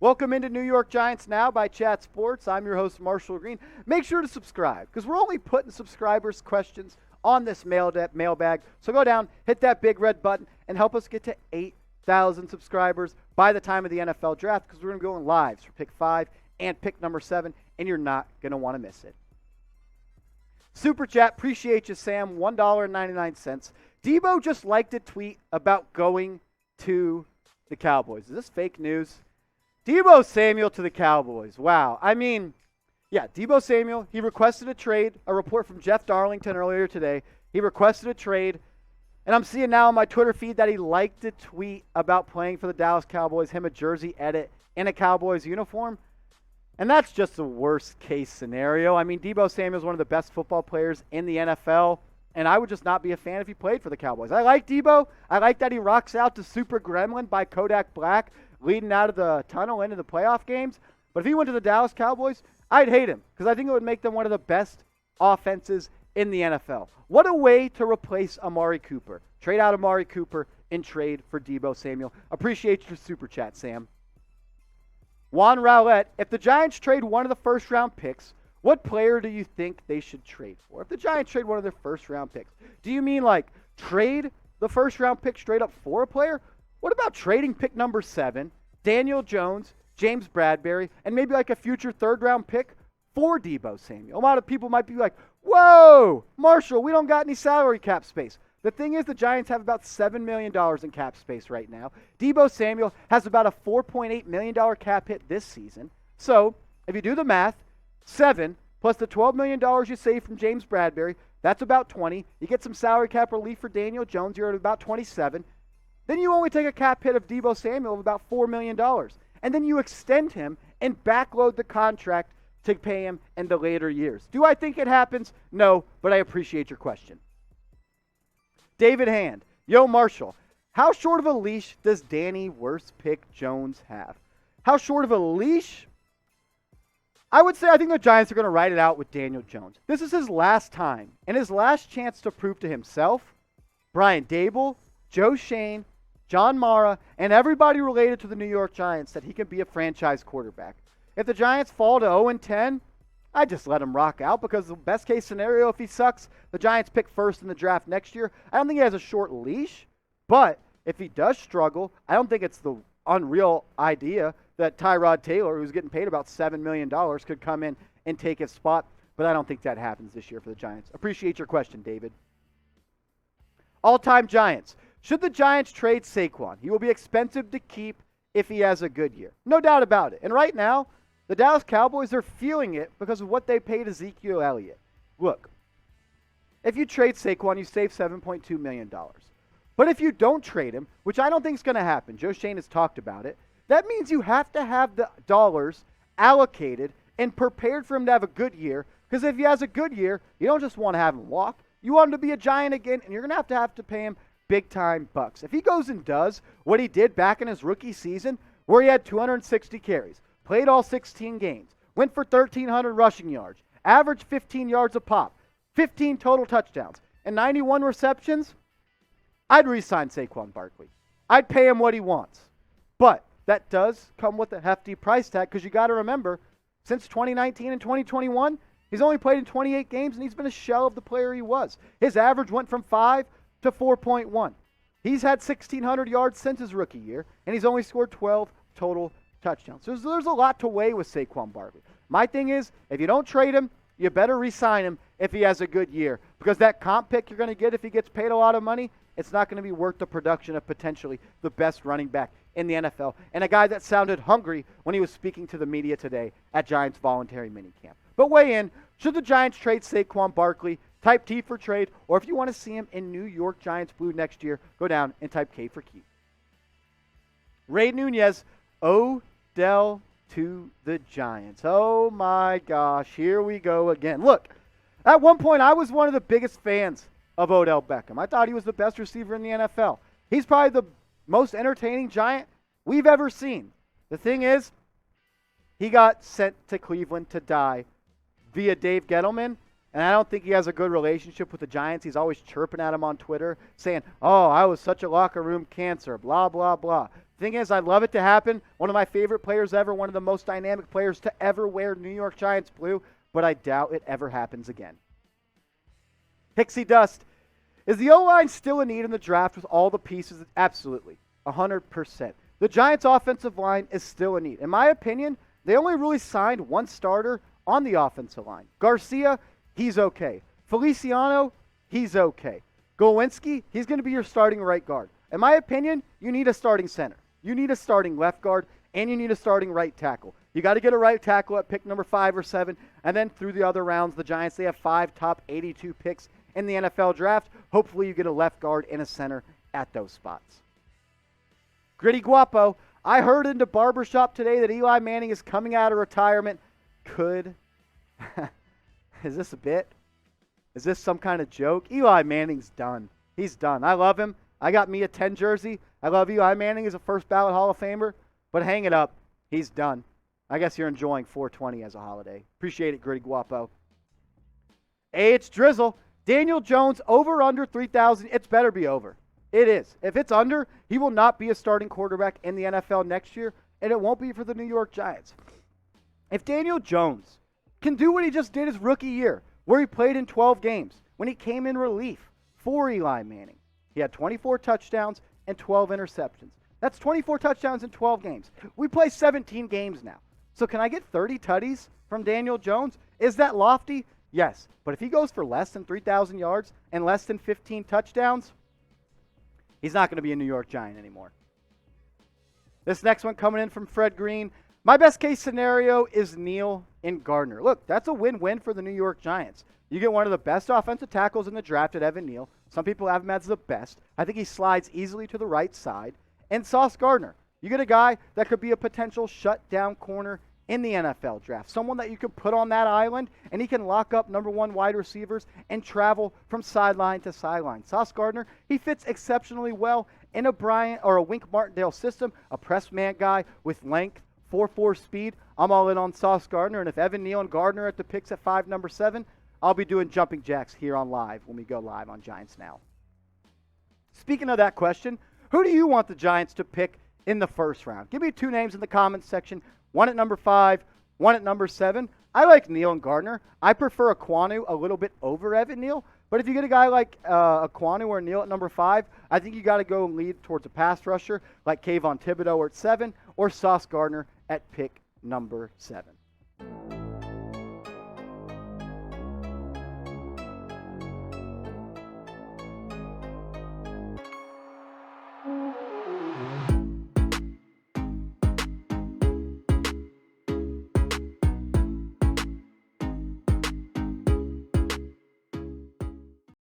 Welcome into New York Giants Now by Chat Sports. I'm your host, Marshall Green. Make sure to subscribe because we're only putting subscribers' questions on this mailbag. So go down, hit that big red button, and help us get to 8,000 subscribers by the time of the NFL draft because we're going to go in lives for pick 5 and pick number 7, and you're not going to want to miss it. Super Chat, appreciate you, Sam, $1.99. Deebo just liked a tweet about going to the Cowboys. Is this fake news? Deebo Samuel to the Cowboys. Wow. I mean, yeah, Deebo Samuel, he requested a trade. A report from Jeff Darlington earlier today. He requested a trade. And I'm seeing now on my Twitter feed that he liked a tweet about playing for the Dallas Cowboys, him a jersey edit in a Cowboys uniform. And that's just the worst case scenario. I mean, Deebo Samuel is one of the best football players in the NFL, and I would just not be a fan if he played for the Cowboys. I like Deebo. I like that he rocks out to Super Gremlin by Kodak Black, leading out of the tunnel into the playoff games. But if he went to the Dallas Cowboys, I'd hate him because I think it would make them one of the best offenses in the NFL. What a way to replace Amari Cooper. Trade out Amari Cooper and trade for Deebo Samuel. Appreciate your super chat, Sam. Juan Rowlett, if the Giants trade one of the first-round picks, what player do you think they should trade for? If the Giants trade one of their first-round picks, do you mean like trade the first-round pick straight up for a player? What about trading pick number 7, Daniel Jones, James Bradbury, and maybe like a future third-round pick for Deebo Samuel? A lot of people might be like, whoa, Marshall, we don't got any salary cap space. The thing is, the Giants have about $7 million in cap space right now. Deebo Samuel has about a $4.8 million cap hit this season. So, if you do the math, 7 plus the $12 million you save from James Bradbury, that's about 20. You get some salary cap relief for Daniel Jones, you're at about 27. Then you only take a cap hit of Deebo Samuel of about $4 million. And then you extend him and backload the contract to pay him in the later years. Do I think it happens? No, but I appreciate your question. David Hand, yo Marshall, how short of a leash does Danny worst pick Jones have? How short of a leash? I would say I think the Giants are going to ride it out with Daniel Jones. This is his last time and his last chance to prove to himself, Brian Daboll, Joe Shane, John Mara, and everybody related to the New York Giants that he can be a franchise quarterback. If the Giants fall to 0-10, I just let him rock out because the best case scenario, if he sucks, the Giants pick first in the draft next year. I don't think he has a short leash, but if he does struggle, I don't think it's the unreal idea that Tyrod Taylor, who's getting paid about $7 million, could come in and take his spot. But I don't think that happens this year for the Giants. Appreciate your question, David. All-time Giants. Should the Giants trade Saquon? He will be expensive to keep if he has a good year. No doubt about it. And right now, the Dallas Cowboys are feeling it because of what they paid Ezekiel Elliott. Look, if you trade Saquon, you save $7.2 million. But if you don't trade him, which I don't think is going to happen, Joe Shane has talked about it, that means you have to have the dollars allocated and prepared for him to have a good year. Because if he has a good year, you don't just want to have him walk. You want him to be a Giant again, and you're going to have to pay him big-time bucks. If he goes and does what he did back in his rookie season, where he had 260 carries, played all 16 games, went for 1,300 rushing yards, averaged 15 yards a pop, 15 total touchdowns, and 91 receptions, I'd re-sign Saquon Barkley. I'd pay him what he wants. But that does come with a hefty price tag because you got to remember, since 2019 and 2021, he's only played in 28 games and he's been a shell of the player he was. His average went from 5 to 4.1. He's had 1,600 yards since his rookie year, and he's only scored 12 total touchdowns. So there's a lot to weigh with Saquon Barkley. My thing is, if you don't trade him, you better re-sign him if he has a good year. Because that comp pick you're going to get if he gets paid a lot of money, it's not going to be worth the production of potentially the best running back in the NFL. And a guy that sounded hungry when he was speaking to the media today at Giants voluntary minicamp. But weigh in, should the Giants trade Saquon Barkley? Type T for trade. Or if you want to see him in New York Giants blue next year, go down and type K for keep. Ray Nunez, Odell to the Giants. Oh my gosh, here we go again. Look, at one point I was one of the biggest fans of Odell Beckham. I thought he was the best receiver in the NFL. He's probably the most entertaining Giant we've ever seen. The thing is, he got sent to Cleveland to die via Dave Gettleman, And I don't think he has a good relationship with the Giants. He's always chirping at him on Twitter, saying, oh, I was such a locker room cancer, blah, blah, blah. Thing is, I'd love it to happen. One of my favorite players ever, one of the most dynamic players to ever wear New York Giants blue, but I doubt it ever happens again. Pixie Dust. Is the O-line still a need in the draft with all the pieces? Absolutely. 100%. The Giants' offensive line is still a need. In my opinion, they only really signed one starter on the offensive line. Garcia, he's okay. Feliciano, he's okay. Glowinski, he's going to be your starting right guard. In my opinion, you need a starting center. You need a starting left guard, and you need a starting right tackle. You got to get a right tackle at pick number 5 or 7, and then through the other rounds, the Giants, they have 5 top 82 picks in the NFL draft. Hopefully you get a left guard and a center at those spots. Gritty Guapo, I heard in the barbershop today that Eli Manning is coming out of retirement. Is this a bit? Is this some kind of joke? Eli Manning's done. He's done. I love him. I got me a 10 jersey. I love Eli Manning as a first ballot Hall of Famer, but hang it up. He's done. I guess you're enjoying 420 as a holiday. Appreciate it, Gritty Guapo. Hey, it's Drizzle. Daniel Jones over under 3,000. It's better be over. It is. If it's under, he will not be a starting quarterback in the NFL next year, and it won't be for the New York Giants. If Daniel Jones can do what he just did his rookie year, where he played in 12 games, when he came in relief for Eli Manning, he had 24 touchdowns and 12 interceptions. That's 24 touchdowns in 12 games. We play 17 games now. So can I get 30 tutties from Daniel Jones? Is that lofty? Yes. But if he goes for less than 3,000 yards and less than 15 touchdowns, he's not going to be a New York Giant anymore. This next one coming in from Fred Green. My best case scenario is Neal and Gardner. Look, that's a win-win for the New York Giants. You get one of the best offensive tackles in the draft at Evan Neal. Some people have him as the best. I think he slides easily to the right side. And Sauce Gardner. You get a guy that could be a potential shutdown corner in the NFL draft. Someone that you can put on that island, and he can lock up number 1 wide receivers and travel from sideline to sideline. Sauce Gardner, he fits exceptionally well in a Bryant or a Wink Martindale system, a press man guy with length, 4.4 speed. I'm all in on Sauce Gardner, and if Evan Neal and Gardner at the picks at 5, number 7, I'll be doing jumping jacks here on live when we go live on Giants Now. Speaking of that question, who do you want the Giants to pick in the first round? Give me 2 names in the comments section. 1 at number 5, 1 at number 7. I like Neal and Gardner. I prefer Aquanu a little bit over Evan Neal. But if you get a guy like Aquanu or Neal at number 5, I think you got to go and lead towards a pass rusher like Kayvon Thibodeau at 7 or Sauce Gardner at pick number 7.